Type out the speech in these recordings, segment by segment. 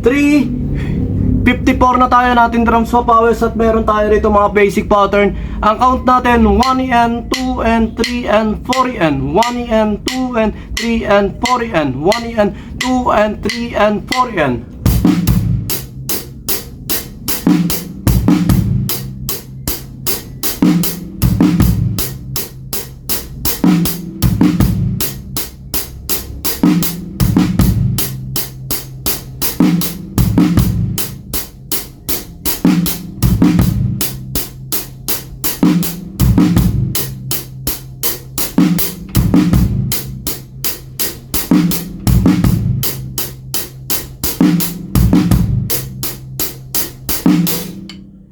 3:54 na tayo natin drums sa pawis at meron tayo rito mga basic pattern. Ang count natin 1 and 2 and 3 and 4 and 1 and 2 and 3 and 4 and 1 and 2 and 3 and 4 and.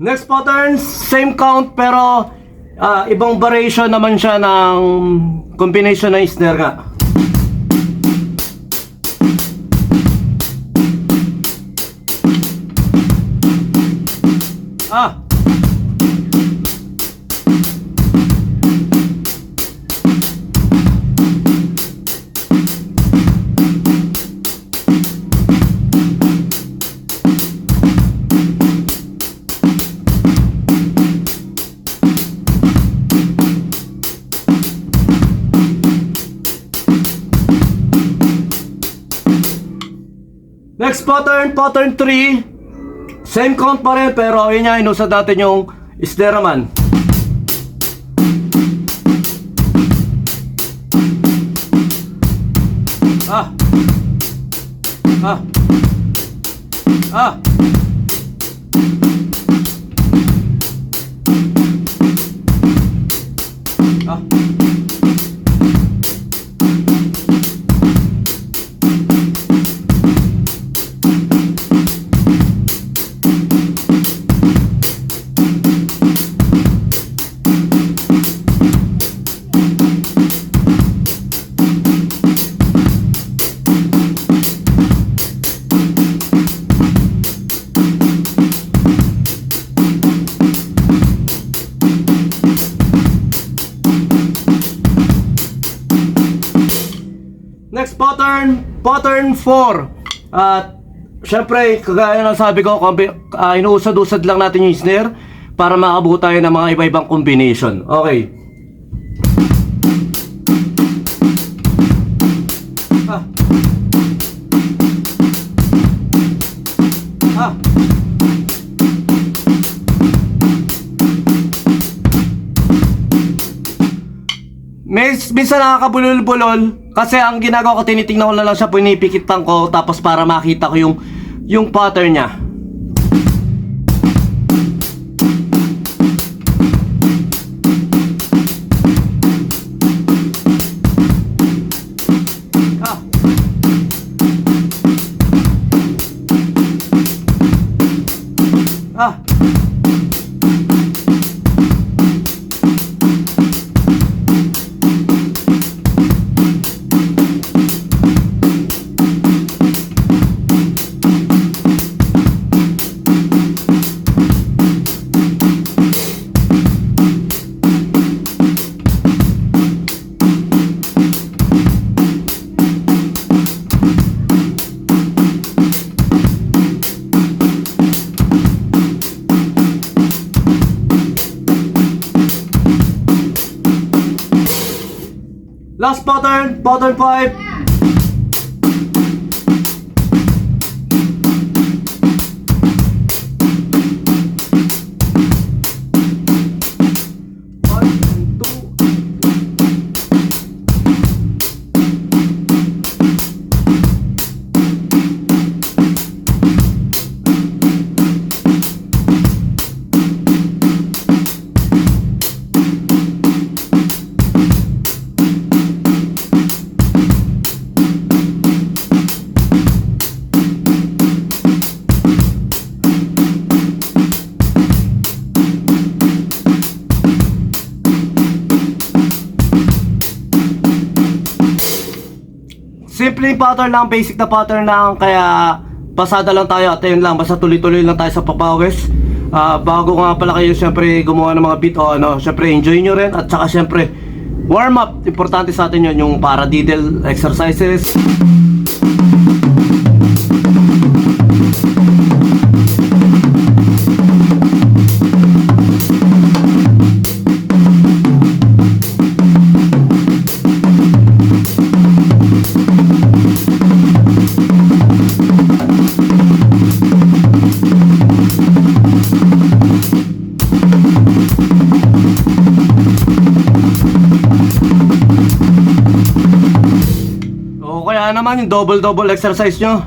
Next pattern, same count pero ibang variation naman siya ng combination ng snare nga. Next pattern, pattern 3. Same count pa rin pero yun nga, inusad natin yung snare naman. Ah. Ah. Ah. Ah. Next pattern, pattern 4. At syempre, kagaya ng sabi ko, inuusad-usad lang natin yung snare para makabuo tayo ng mga iba-ibang combination. Okay. Ah. Ah. Minsan nakakabulol-bulol kasi ang ginagawa ko, tinitingnan ko na lang siya, pinipikitan ko tapos para makita ko yung pattern niya. Ah. Last pattern, pattern 5. Simpleng pattern lang, basic na pattern lang, kaya pasada lang tayo at yun lang, basta tuloy-tuloy lang tayo sa papawis. Bago nga pala kayo syempre gumawa ng mga beat o ano, syempre enjoy nyo rin at saka syempre warm up, importante sa atin yun, yung paradiddle exercises. naman yung double exercise nyo.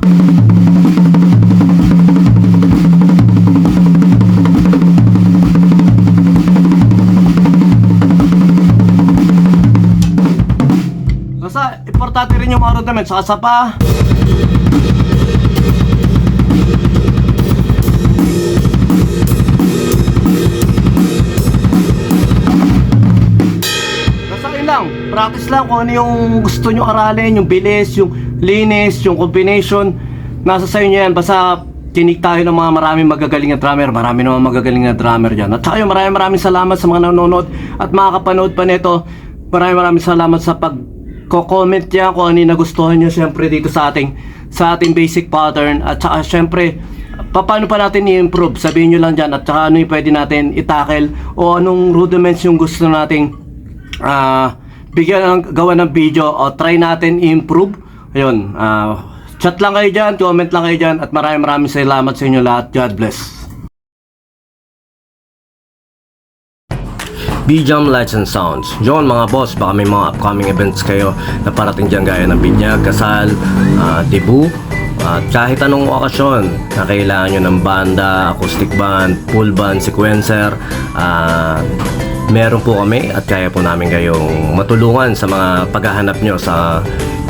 Basta, importante rin yung mga rudiment sa sapa. Basta yun lang, practice lang kung ano yung gusto nyo aralin, yung bilis, yung linis, yung combination. Nasa sa inyo yan, basta tinig tayo ng mga maraming magagaling na drummer. Marami naman magagaling na drummer dyan. At saka yung maraming salamat sa mga nanonood at makakapanood pa nito. Maraming salamat sa pag-comment yan kung ano yung nagustuhan nyo syempre dito sa ating basic pattern. At saka syempre, paano pa natin i-improve? Sabihin nyo lang dyan. At saka ano yung pwede natin i-tackle o anong rudiments yung gusto nating bigyan ng gawa ng video o try natin i-improve. Ayun, chat lang kayo dyan, comment lang kayo dyan, at maraming salamat sa inyo lahat. God bless. B-Jam Lights and Sounds. Yun mga boss, baka may mga upcoming events kayo na parating dyan gaya ng binyag, kasal, debut, at kahit anong okasyon na kailangan nyo ng banda, acoustic band, full band, sequencer, meron po kami at kaya po namin kayong matulungan sa mga paghahanap nyo sa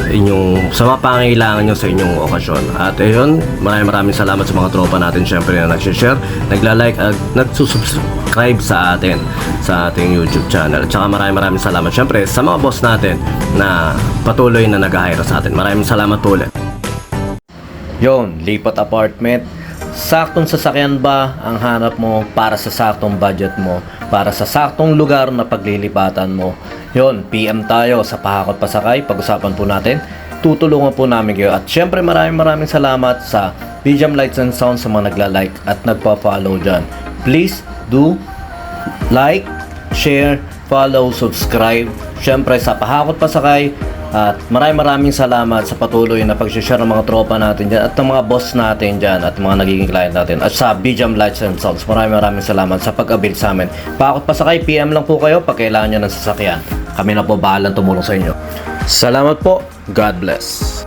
mga pangailangan nyo sa inyong okasyon. At ayun, maraming salamat sa mga tropa natin syempre na nag-share, nagla-like at nagsusubscribe sa atin sa ating YouTube channel. At saka maraming salamat syempre sa mga boss natin na patuloy na nag-hire sa atin. Maraming salamat po ulit. Yon, lipat apartment. Saktong sasakyan ba ang hanap mo para sa saktong budget mo, para sa saktong lugar na paglilipatan mo? Yon, PM tayo sa Pahakot Pasakay. Pag-usapan po natin, tutulungan po namin kayo. At syempre maraming salamat sa B-Jam Lights and Sound sa mga nagla-like at nagpa-follow dyan. Please do like, share, follow, subscribe. Syempre sa Pahakot Pasakay. At maraming salamat sa patuloy na pag-share ng mga tropa natin dyan at ng mga boss natin dyan at mga nagiging client natin. At sa B-Jam Lights and Sounds, maraming salamat sa pag-avail sa amin. Pakot Pasakay, PM lang po kayo pag kailangan nyo ng sasakyan. Kami na po bahalang tumulong sa inyo. Salamat po. God bless.